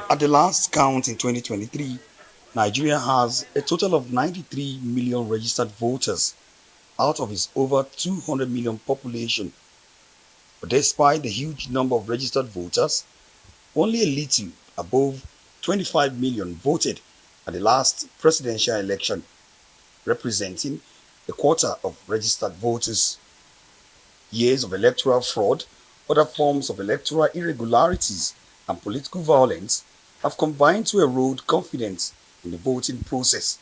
At the last count in 2023, Nigeria has a total of 93 million registered voters out of its over 200 million population. But despite the huge number of registered voters, only a little above 25 million voted at the last presidential election, representing a quarter of registered voters. Years of electoral fraud, other forms of electoral irregularities, and political violence have combined to erode confidence in the voting process.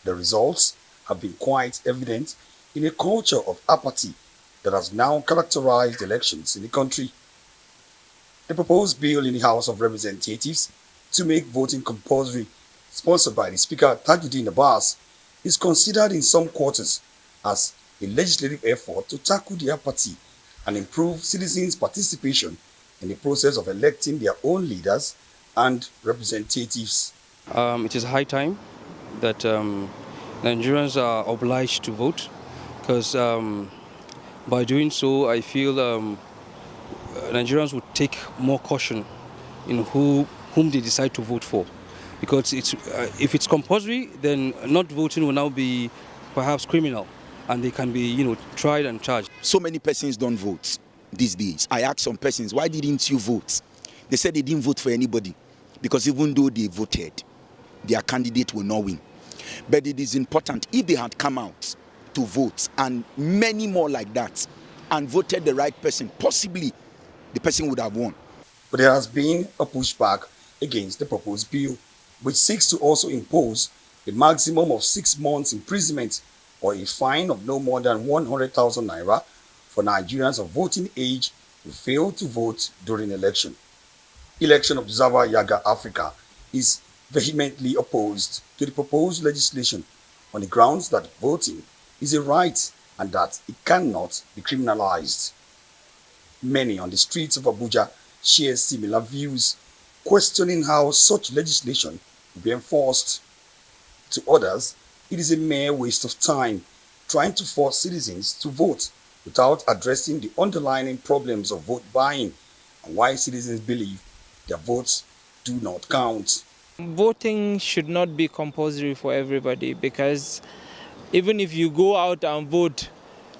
The results have been quite evident in a culture of apathy that has now characterized elections in the country. The proposed bill in the House of Representatives to make voting compulsory, sponsored by the Speaker Tajuddin Abbas, is considered in some quarters as a legislative effort to tackle the apathy and improve citizens' participation in the process of electing their own leaders and representatives. It is high time that Nigerians are obliged to vote because by doing so, I feel Nigerians would take more caution in whom they decide to vote for. Because if it's compulsory, then not voting will now be perhaps criminal, and they can be, tried and charged. So many persons don't vote these days. I asked some persons, why didn't you vote? They said they didn't vote for anybody because even though they voted, their candidate will not win. But it is important, if they had come out to vote and many more like that and voted the right person, possibly the person would have won. But there has been a pushback against the proposed bill, which seeks to also impose a maximum of 6 months imprisonment or a fine of no more than 100,000 naira for Nigerians of voting age who fail to vote during election. Election observer Yaga Africa is vehemently opposed to the proposed legislation on the grounds that voting is a right and that it cannot be criminalized. Many on the streets of Abuja share similar views, questioning how such legislation will be enforced. To others, it is a mere waste of time trying to force citizens to vote without addressing the underlying problems of vote buying and why citizens believe their votes do not count. Voting should not be compulsory for everybody because even if you go out and vote,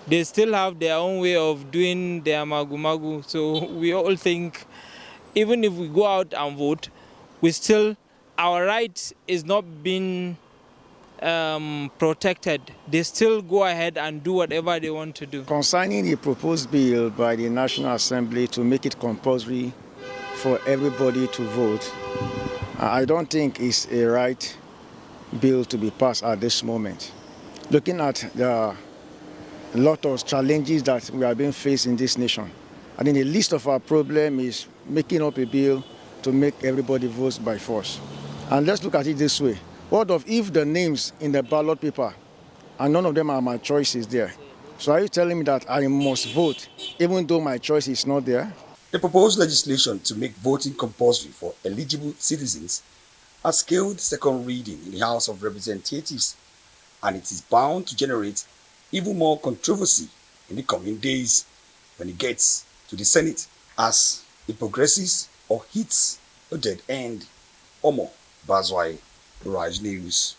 they still have their own way of doing their magu-magu. So we all think even if we go out and vote, our right is not being protected. They still go ahead and do whatever they want to do. Concerning the proposed bill by the National Assembly to make it compulsory for everybody to vote, I don't think it's a right bill to be passed at this moment. Looking at the lot of challenges that we are being faced in this nation, I think the least of our problem is making up a bill to make everybody vote by force. And let's look at it this way. What if the names in the ballot paper and none of them are my choices there? So are you telling me that I must vote even though my choice is not there? The proposed legislation to make voting compulsory for eligible citizens has scaled second reading in the House of Representatives, and it is bound to generate even more controversy in the coming days when it gets to the Senate as it progresses or hits a dead end. Omo Bazwai, Rise News.